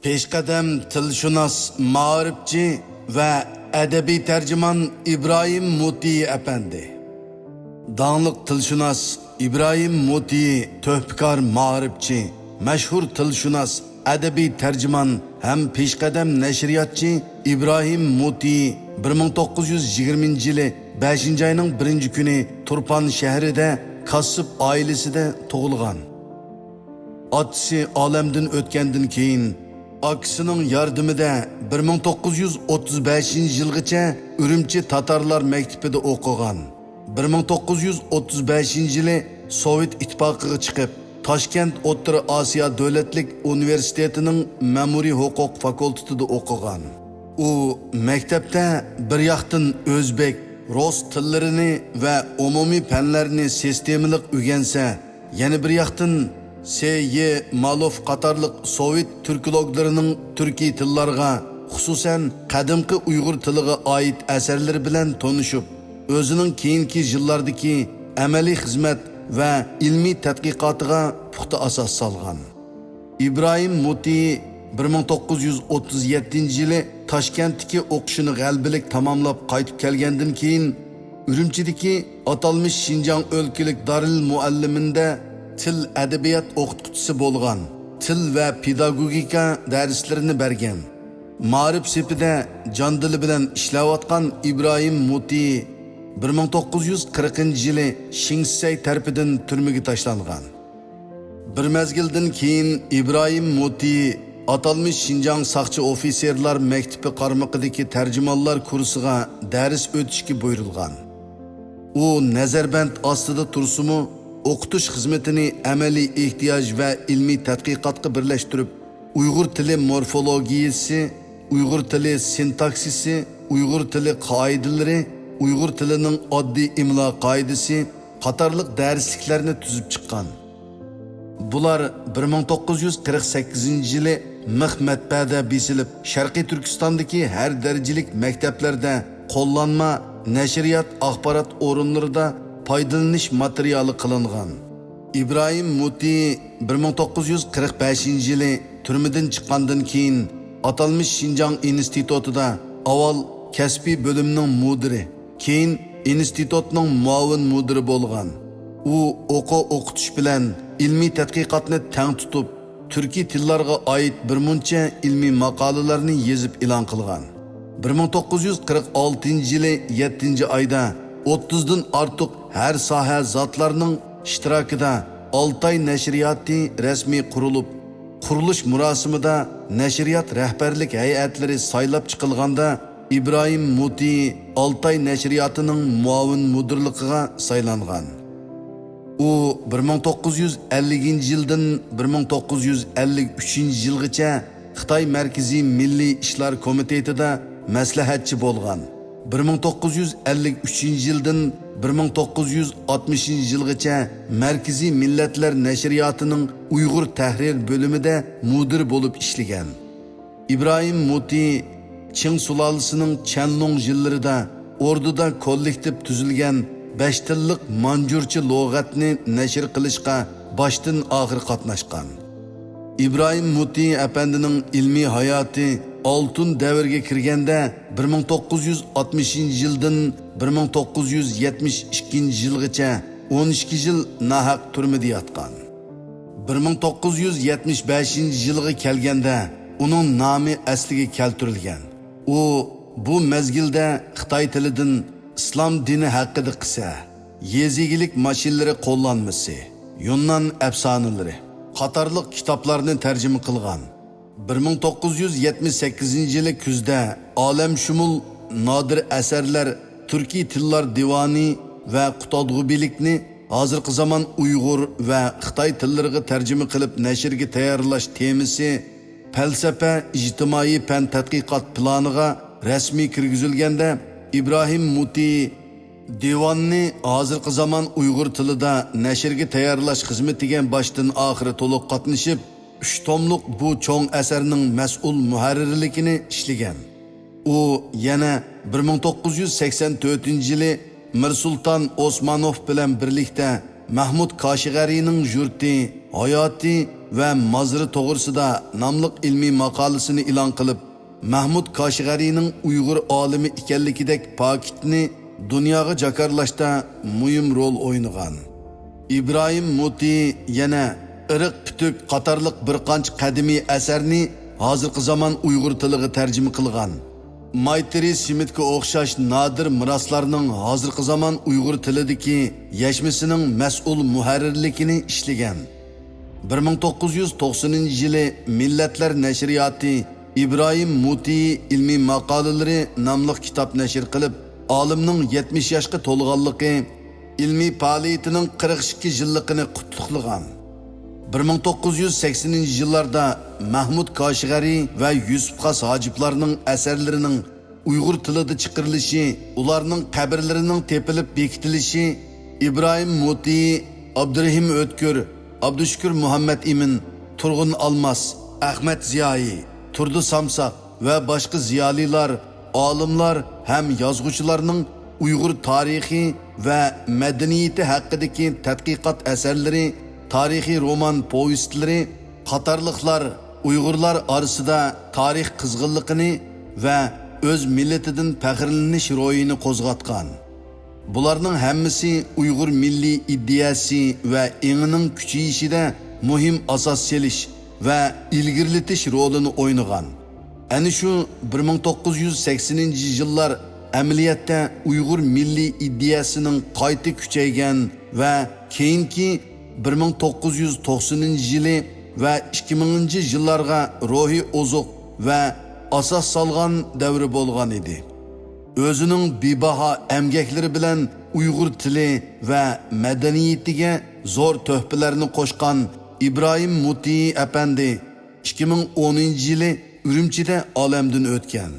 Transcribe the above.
Peshqadam tilshunos, ma'rifchi va adabiy tarjimon İbrahim Mutiy Efendi. Dağlık tilshunos İbrahim Mutiy töhbikor ma'rifchi, mashhur tilshunos, adabiy tarjimon ham peshqadam nashriyatchi İbrahim Mutiy 1920-yili 5-oyning 1-kuni Turpan shahrida Kasıb oilasida tug'ilgan. Otasi olamdan o'tgandan keyin akasining yordamida 1935-yilgacha Urumchi Tatarlar maktabida o'qigan. 1935-yili Sovet ittifoqiga chiqib, Toshkent O'rta Osiyo davlatlik universitetining ma'muriy huquq fakultetida o'qigan. U maktabda bir yoqdan o'zbek, rus tillarini va umumiy fanlarni sistemalik o'rgansa, yana bir yoqdan S.Y. Malov qatorliq Sovet turkologlarının turkiy tillarga, xususan qadimki Uyg'ur tiliga oid asarlar bilan tonishib, o'zining keyingi yillardagi amaliy xizmat va ilmiy tadqiqotiga puxta asos solgan. İbrahim Mutiy 1937-yili Toshkentdagi o'qishini g'albilik tamomlab qaytib kelgandan keyin Urumchidagi atalmış Şinjan o'lkalik Darul Mualliminda til adabiyot o'qituvchisi bo'lgan, til va pedagogika darslarini bergan. Ma'rif sepida jon dili bilan ishlayotgan İbrahim Mutiy 1940-yili Shingsay tarafidan turmaga tashlangan. Bir mezgildan keyin İbrahim Mutiy atalmış Şinjan saqchi ofitserlar maktabi qarmog'idagi tarjimonlar kursiga dars o'tishga buyurilgan. U nazarband ostida tursimu o'qitish xizmatini amaliy ehtiyoj va ilmiy tadqiqotga birlashtirib, Uyg'ur tili morfologiyasi, Uyg'ur tili sintaksisi, Uyg'ur tili qoidalari, Uyg'ur tilining oddiy imlo qoidasi qatorliq darsliklarni tuzib chiqqan. Bular 1948-yili Mix matbaada besilib, Sharqiy Turkistondagi har darajalik maktablarda qo'llanma nashriyat axborot o'rinlarida foydalanish materiali qilingan. İbrahim Mutiy 1945-yili turmadan chiqqandan keyin atalmış Şinjan institutida avval kasbiy bo'limning mudiri, keyin institutning muavin mudiri bo'lgan. U o'qitish bilan ilmiy tadqiqotni tang tutib, turkiy tillarga oid bir muncha ilmiy maqolalarni yozib e'lon qilgan. 1946-yili 7-oyda 30dan ortiq har soha zotlarning ishtirokida Altay nashriyati rasmiy qurilib, qurilish murosimida nashriyat rahbarlik hayatlari saylab chiqilganda İbrahim Mutiy Altay nashriyatining muavin mudirligiga saylangan. U 1950-yildan 1953-yilgacha Xitoy Markaziy Milliy ishlar komitetida maslahatchi bo'lgan. 1953-yildan 1960-yilgacha Markaziy Millatlar nashriyatining Uyg'ur tahrir bo'limida mudir bo'lib ishlagan. İbrahim Mutiy Qing sulolasining Chanlong yillarida Orduda kollektiv tuzilgan 5 tillik manjurcha lug'atni nashr qilishga boshdan oxir qatnashgan. İbrahim Mutiy Efendining ilmiy hayoti oltin davrga kirganda 1960-yildan 1972-yilgacha 12 yil nahaq turmada yotgan. 1975-yilga kelganda uning nomi asliga keltirilgan. U bu mezgilda Xitoy tilidan islom dini haqida qissa, yezigilik mashinalari qo'llanmasi, Yunnan afsonalari qatorliq kitoblarni tarjima qilgan. 1978-yili kuzda olamshumul nodir asarlar Turkiy tillar divoni va qutadg'ubilikni hozirgi zamon Uyg'ur va Xitoy tillariga tarjima qilib nashrga tayyorlash temasi falsafa ijtimoiy fan tadqiqot planiga rasmiy kirgizilganda İbrahim Mutiy divonni hozirgi zamon Uyg'ur tilida nashrga tayyorlash xizmatiga boshdan oxiri to'liq qatnashib, 3 tomliq bu cho'ng asarning mas'ul muharrirligini ishlagan. U yana 1984-yili Mirsulton Osmanov bilan birlikda Mahmud Koshig'ariyning yurti hayoti va mazri to'g'risida nomli ilmiy maqolasini e'lon qilib, Mahmud Koshg'ariyning Uyg'ur olimi ekanligidek pakitni dunyoga jakarlashda muhim rol o'ynagan. İbrahim Muti yana irq putuk qatorliq bir qancha qadimiy asarni hozirgi zamon Uyg'ur tiliga tarjima qilgan. Maytri Simitga o'xshash nadir miroslarning hozirgi zamon Uyg'ur tilidagi yashmisining mas'ul muharrirligini ishlagan. 1990-yili Millatlar nashriyoti İbrahim Muti ilmiy maqolalari nomli kitob nashr qilib, olimning 70 yoshga to'lganligi, ilmiy faoliyatining 42 yilligini qutluqlagan. 1980-yillarda Mahmud Koshg'ariy va Yusuf Xas Hojiblarning asarlarining Uyg'ur tilida chiqarilishi, ularning qabrlarining tepilib bekitilishi, İbrahim Muti, Abdurahim O'tkir, Abdushukur Muhammad Imin, Turg'un Almas, Ahmad Ziyoyi, Turdi Samsaq va boshqa ziyolilar, olimlar ham yozuvchilarning Uyg'ur tarixi va madaniyati haqidagi tadqiqot asarlari, tarixiy roman povestlari qatorliqlar Uyg'urlar orasida tarix qizg'inligini va o'z millatidan faxrlanish ro'yini qo'zg'atgan. Bularning hammasi Uyg'ur milliy ideyasi va engining kuchayishida muhim asos selish va ilgirlitish rolini o'ynagan. Ana shu 1980-yillar amaliyotda Uyg'ur milliy ideyasining qayta kuchaygan va keyingi 1990-yili va 2000-yillarga ruhiy ozuq va asos solgan davri bo'lgan edi. O'zining bebaho emgaklari bilan Uyg'ur tili va madaniyatiga zo'r tuhfalarni qo'shgan İbrahim Muti apandi 2010-yili Urumchida olamdan o'tgan.